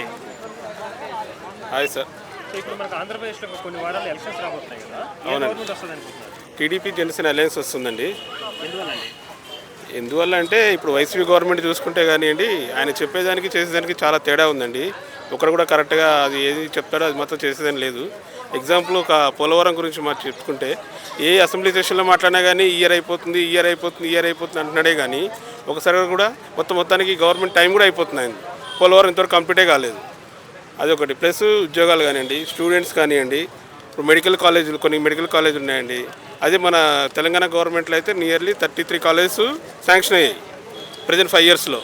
అండి. Hi sir. ఇప్పుడు మనకు ఆంధ్రప్రదేశ్లో కొన్ని వారాలు ఎలక్షన్స్ రాబోతున్నాయి కదా, ఏ అవునండి. గవర్నమెంట్ వస్తుంది అనుకుంటున్నారు? టీడీపీ జనసేన అలయన్స్ వస్తుందండి. ఎందువల్లండి? ఎందువల్ల అంటే ఇప్పుడు వైసీపీ గవర్నమెంట్ చూసుకుంటే కానివ్వండి, ఆయన చెప్పేదానికి చేసేదానికి చాలా తేడా ఉందండి. ఒకరు కూడా కరెక్ట్గా అది ఏది చెప్తాడో అది మాత్రం చేసేదని లేదు. ఎగ్జాంపుల్ ఒక పోలవరం గురించి మనం చెప్పుకుంటే ఏ అసెంబ్లీ సెషన్లో మాట్లాడినా కానీ ఇయర్ అయిపోతుంది అంటున్నాడే కానీ ఒకసారి కూడా మొత్తానికి గవర్నమెంట్ టైం కూడా అయిపోతుంది ఆయన. పోలవరం ఇంతవరకు కంప్లీటే కాలేదు. అదొకటి. ప్లస్ ఉద్యోగాలు కానివ్వండి, స్టూడెంట్స్ కానివ్వండి, ఇప్పుడు కొన్ని మెడికల్ కాలేజీలు ఉన్నాయండి. అదే మన తెలంగాణ గవర్నమెంట్లో అయితే నియర్లీ 33 కాలేజెస్ శాంక్షన్ అయ్యాయి ప్రజెంట్ 5 ఇయర్స్లో.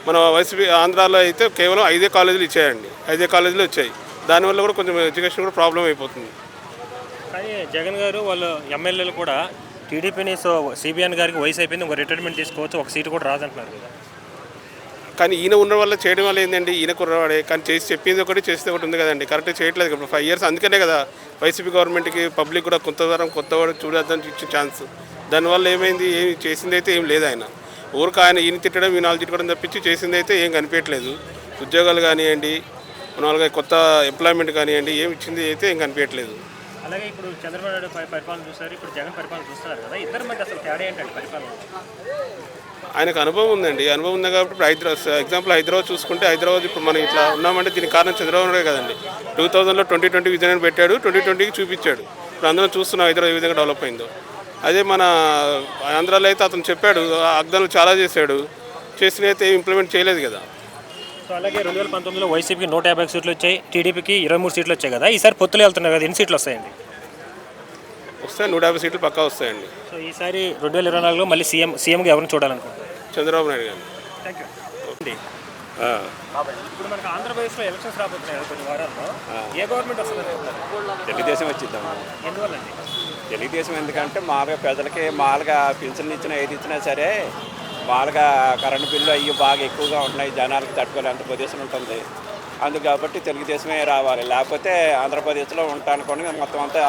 మన వైసీపీ ఆంధ్రాలో అయితే కేవలం 5 కాలేజీలు ఇచ్చాయండి. 5 కాలేజీలు వచ్చాయి. దానివల్ల కూడా కొంచెం ఎడ్యుకేషన్ కూడా ప్రాబ్లం అయిపోతుంది. కానీ జగన్ గారు వాళ్ళ ఎమ్మెల్యేలు కూడా టీడీపీని సిబిఎన్ గారికి వయసు అయిపోయింది, ఒక రిటైర్మెంట్ తీసుకోవచ్చు, ఒక సీటు కూడా రాదంటున్నారు కదా. కానీ ఈయన ఉన్న వల్ల చేయడం వల్ల ఏంటండి, ఈయన కుర్రవాడే కానీ చేసి చెప్పింది ఒకటి చేస్తే ఒకటి ఉంది కదండి. కరెక్ట్గా చేయట్లేదు ఇప్పుడు 5 ఇయర్స్. అందుకనే కదా వైసీపీ గవర్నమెంట్కి పబ్లిక్ కూడా కొత్తవాడు చూడొద్దని ఇచ్చే ఛాన్స్. దానివల్ల ఏమైంది, ఏమి చేసింది అయితే ఏం లేదు. ఆయన ఊరికి ఈయన తిట్టడం ఈయన తిట్టడం తప్పించి చేసింది అయితే ఏం కనిపించట్లేదు. ఉద్యోగాలు కానివ్వండి, మామూలుగా కొత్త ఎంప్లాయ్మెంట్ కానివ్వండి, ఏమి ఇచ్చింది అయితే ఏం కనిపించట్లేదు. అలాగే ఇప్పుడు చంద్రబాబు నాయుడు పరిపాలన చూస్తారు, ఇప్పుడు జగన్ పరిపాలన చూస్తున్నారు కదా, ఇద్దరి మధ్య అసలు తేడా ఏంటంటే పరిపాలన? ఆయనకు అనుభవం ఉందండి. అనుభవం ఉంది కాబట్టి ఇప్పుడు హైదరాబాద్ చూసుకుంటే హైదరాబాద్ ఇప్పుడు మనం ఇట్లా ఉన్నామంటే దీనికి కారణం చంద్రబాబు నాయుడే కదండి. 2000లో 2020 విజన్ పెట్టాడు, 2020కి చూపించాడు. ఇప్పుడు అందరం చూస్తున్నాం హైదరాబాద్ ఏ విధంగా డెవలప్ అయిందో. అదే మన ఆంధ్రాలో అయితే అతను చెప్పాడు, వాగ్దానాలు చాలా చేశాడు, చేసిన అయితే ఇంప్లిమెంట్ చేయలేదు కదా. సో అలాగే 2019లో వైసీపీకి 150 సీట్లు వచ్చాయి, టీడీపీకి 23 సీట్లు వచ్చాయి కదా. ఈసారి పొత్తులు వెళ్తున్నారు కదా, ఎన్ని సీట్లు వస్తాయండి? వస్తాయి 150 సీట్లు పక్కా వస్తాయండి. సో ఈసారి 2024లో మళ్ళీ సీఎంగా ఎవరిని చూడాలనుకుంటున్నారు? చంద్రబాబు నాయుడు గారు. Thank you. ఇప్పుడు మనకు ఆంధ్రప్రదేశ్లో ఎలక్షన్స్ రాబోతున్నాయి కదా కొన్ని వారాల్లో, ఏ గవర్నమెంట్ వస్తుంది అనుకుంటున్నారు? తెలుగుదేశం వచ్చిద్దాము. ఎందువల్లండి? తెలుగుదేశం ఎందుకంటే మామూలుగా ప్రజలకి మామూలుగా పింఛన్లు ఇచ్చినా ఏది ఇచ్చినా సరే మామూలుగా కరెంటు బిల్లు అవి బాగా ఎక్కువగా ఉంటున్నాయి, జనాలకు తట్టుకోలేంత పొజిషన్ ఉంటుంది. అందుకు కాబట్టి తెలుగుదేశమే రావాలి, లేకపోతే ఆంధ్రప్రదేశ్లో ఉంటానుకోని మొత్తం అంతా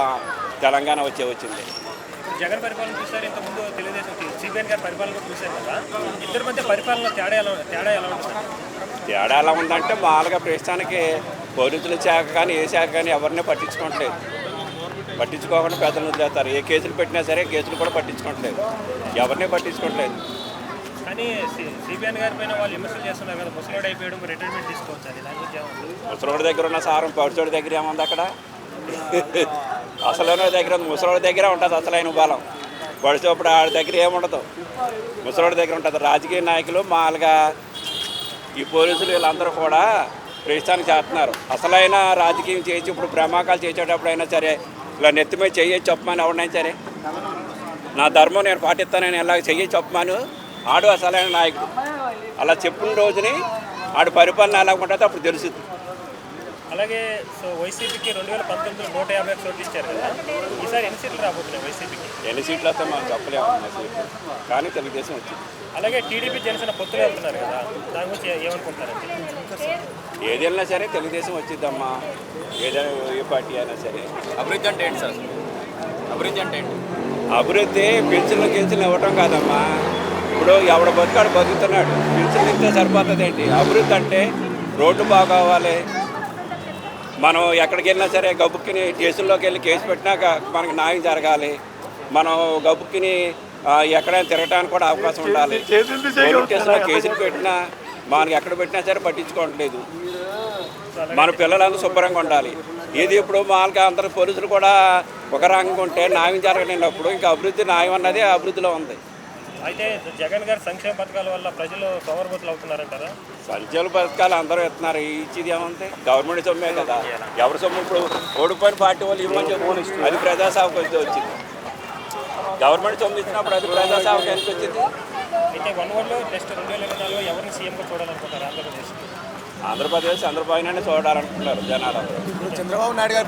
తెలంగాణ వచ్చింది. జగన్ పరిపాలన చూసారు, ఇంతకుముందు తెలుగుదేశం సిబిఎన్ గారి పరిపాలన కూడా చూశారు కదా, ఇద్దరి మధ్య పరిపాలన తేడా ఎలా ఉంటుంది? తేడా ఎలా ఉందంటే మామూలుగా ప్రస్తుతానికి పోలీసుల శాఖ కానీ ఏ శాఖ కానీ ఎవరిని పట్టించుకోవట్లేదు. పట్టించుకోకుండా పెద్దలు వదిలేస్తారు. ఏ కేసులు పెట్టినా సరే కేసులు కూడా పట్టించుకోవట్లేదు, ఎవరిని పట్టించుకోవట్లేదు. కానీ సిబిఎన్ గారి పైన వాళ్ళు విమర్శలు చేస్తున్నారు కదా, ముసలోడు అయిపోయాడు, రిటైర్మెంట్ తీసుకోవచ్చు అని. దాని గురించి ముసలోడి దగ్గర ఉన్న సారం పౌరుచోడి దగ్గర ఏముంది? అక్కడ అసలైన దగ్గర ముసలోడి దగ్గర ఉంటుంది అసలైన బలం. పడిచేప్పుడు ఆడి దగ్గర ఏముండదు, ముసలోడి దగ్గర ఉంటుంది. రాజకీయ నాయకులు మామూలుగా ఈ పోలీసులు వీళ్ళందరూ కూడా ప్రస్తుతానికి చేస్తున్నారు. అసలైన రాజకీయం చేసి ఇప్పుడు ప్రమాకాలు చేసేటప్పుడు అయినా సరే ఇలా నెత్తిమీ చెయ్యి చెప్పమని ఎవరినైనా సరే నా ధర్మం నేను పాటిస్తానని ఎలా చెయ్యి చెప్పమను ఆడు అసలైన నాయకుడు. అలా చెప్పిన రోజుని ఆడు పరిపాలన ఎలా ఉంటుందో అప్పుడు తెలుస్తుంది. అలాగే సో వైసీపీకి 2019లో 150 సీట్లు ఇచ్చారు కదా, ఈసారి ఎన్ని సీట్లు రాబోతున్నాయి వైసీపీకి? ఎన్ని సీట్లు వస్తే మనం చెప్పలేము సీట్లు, కానీ తెలుగుదేశం వచ్చింది. అలాగే టీడీపీ జనసేన పొత్తులు వెళ్తున్నారు కదా, దాని గురించి ఏమనుకుంటారండి? ఏది వెళ్ళినా సరే తెలుగుదేశం వచ్చిద్దమ్మా, ఏదైనా ఏ పార్టీ అయినా సరే. అభివృద్ధి అంటే ఏంటి సార్? అభివృద్ధి అంటే ఏంటి? అభివృద్ధి పెన్షన్లు ఇవ్వటం కాదమ్మా. ఇప్పుడు ఎవడ బతుకాడు బతుకుతున్నాడు, పెన్షన్లు ఇస్తే సరిపోతుంది ఏంటి? అభివృద్ధి అంటే రోడ్లు బాగోవాలి. మనం ఎక్కడికి వెళ్ళినా సరే గబుక్కిని స్టేషన్లోకి వెళ్ళి కేసు పెట్టినాక మనకి న్యాయం జరగాలి. మనం గబుక్కిని ఎక్కడైనా తిరగడానికి కూడా అవకాశం ఉండాలి. స్టేషన్లో కేసులు పెట్టినా మనకి ఎక్కడ పెట్టినా సరే పట్టించుకోవట్లేదు. మన పిల్లలందరూ శుభ్రంగా ఉండాలి. ఇది ఇప్పుడు మామూలుగా అందరూ పోలీసులు కూడా ఒక రంగంగా ఉంటే న్యాయం జరగలేనప్పుడు ఇంకా అభివృద్ధి న్యాయం అన్నది అభివృద్ధిలో ఉంది. అయితే జగన్ గారి సంక్షేమ పథకాల వల్ల ప్రజలు సోమరిపోతులు అవుతున్నారంటారా? సంక్షేమ పథకాలు అందరూ ఇస్తున్నారు, ఇచ్చేది ఏముంది? గవర్నమెంట్ సొమ్మే కదా. ఎవరి సొమ్ము ఇప్పుడు ఓడిపోయిన పార్టీ వాళ్ళు ఇవ్వమని చెప్పి అది ప్రజాసేవకు వచ్చింది. గవర్నమెంట్ సొమ్ము ఇచ్చినప్పుడు అది ప్రజాసేవకు ఎందుకు వచ్చింది? అయితే 1 wordలో నెక్స్ట్ 2024లో ఎవరిని సీఎంగా చూడాలనుకుంటారు ఆంధ్రప్రదేశ్? ఆంధ్రప్రదేశ్ చంద్రబాబు నాయుడు చూడాలనుకుంటున్నారు జనాలు. చంద్రబాబు నాయుడు గారి